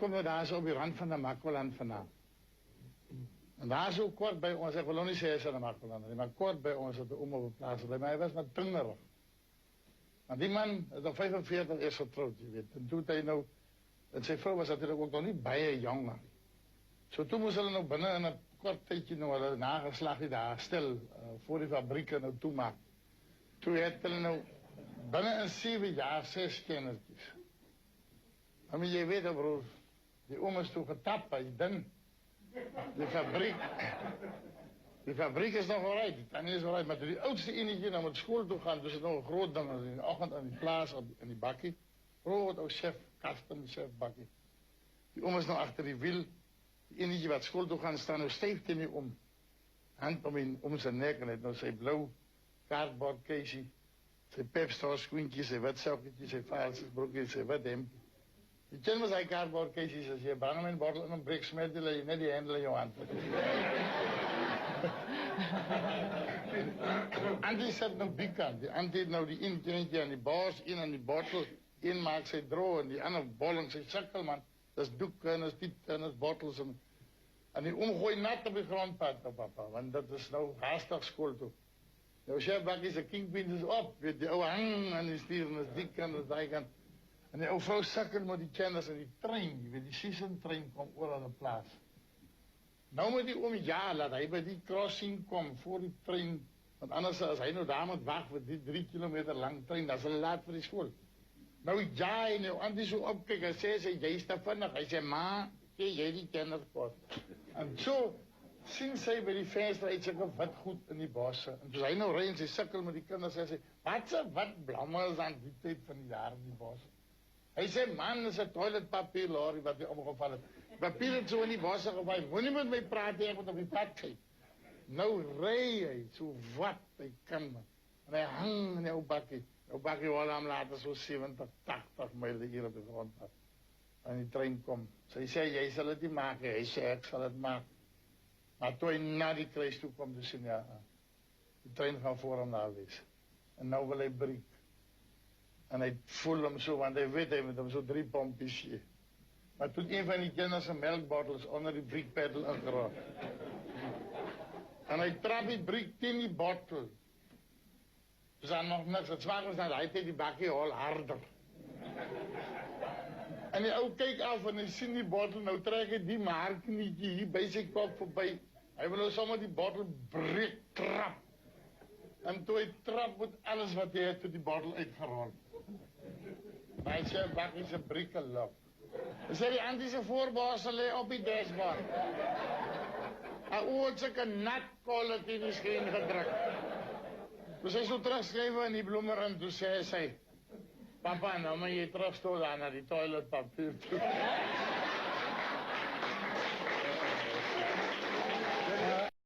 kom nou daar so op die rand van die Makwaland vandaan. En daar so kort by ons, ek wil nou nie sê hy is in die Makwaland, maar kort by ons het 'n oom op 'n plaas, maar hy was wat tingerig. En die man is op 45 is getrouwd, je weet. En toen hij nou, en zijn vrouw was natuurlijk ook nog niet baie jong. So toen moest hulle nou binnen in een kort tijdje nou hulle nageslag die daar stil voor die fabrieken nou toemaak. Toen het hulle nou binnen in 7 jaar 6 kindertjes. Maar jy weet broer, die oom is toen getapt, hy ding. Die fabriek is nog vooruit, die tannie is vooruit, maar die oudste enige naar met school toe gaan, dus het nog een groot ding, in de ochtend aan die plaats, in die bakkie. Groot oude chef, kasten, chef, bakkie. Die oom is nog achter die wiel, die enige wat school toe gaan, staan nou stijf in die om. Hand om zijn nek en het nou zijn blauw kaartbord keesie, zijn pepstore schoentjes, zijn wit sokketjes, zijn valses broekjes, zijn wit hemdje. Je kent me zijn kaartbord keesies, als je brand mijn bordel in een brik smet, dan je net die hendel in je hand. Antie zet nou die kant. Die Antie heeft nou die intentje aan die baas, in aan die bottel. Een maakt zijn droog en die andere bolling zijn zakkel, man. Dat is doeken en dat is dit en dat is bottels. En die omgooi nat op de grondpad, papa. Want dat is nou haastig school toe. Nou, chef bakkie zijn kingpin is op. Weet die oude hang aan die stieren, dat is die kant, dat is die kant. En die oude vrouw zakkel met die kenners en die trein. Je weet, die season-trein komt oor aan de plaats. Nou moet die oom ja, laat hy by die crossing kom, voor die trein. Want anders as hy nou daar moet wacht vir die 3 kilometer lang trein, dan is hy laat vir die school. Nou ja, en nou Antie so opkyk, hy sê, jy is te vinnig. Hy sê, ma, gee jy die kennerspot. En so sien sy by die venster uit sulke wit goed in die bosse. En soos hy nou ry en sy sukkel met die kinders, sê sy, wat blamme is aan die tyd van die jaar in die bosse? Hy sê, man, is 'n toiletpapier lorry wat hy omgeval het. Papier het so in die bosse gewaai. Moenie met my praat, ek moet op die pad kyk. Nou ry hy, so wat hy kan. En hy hang in die ou bakkie. Die ou bakkie wil hom later so 70, 80 myl hier op die grondpad. En die trein kom. Sy sê, jy sal het nie maak. Hy sê, ek sal het maak. Maar toe hy na die kruis toe kom, dus sê, ja, die trein gaan voor hom daar wees. En nou wil hy breek. En hy voel hom so, want hy weet, hy moet hom so 3 pompies gee. Maar toen een van die kinders een melkbottels onder die briekpeddel ingeraakt. En hij trap die briek in die bottel. Dus dan nog niks. Het zwaar was dat hij tegen die bakje al harder. En die oude kijkt af en hij ziet die bottel. Nou trek hij die maarknietje hier bij zijn kop voorbij. Hij wil nou zomaar die bottel breek trap. En toen hij trap wordt alles wat hij heeft door die bottel uitgerold. Maar hij zei, bakje zijn brieken lop. Dan sê die Antie se voorbaasel lê op die dashboard. Hy het sulke nat kolletjie in die skerm gedruk. Dus hy so terugskryf in die bloemer en toe sê sy, papa, nou moet jy terugstoot daar na die toiletpapier toe.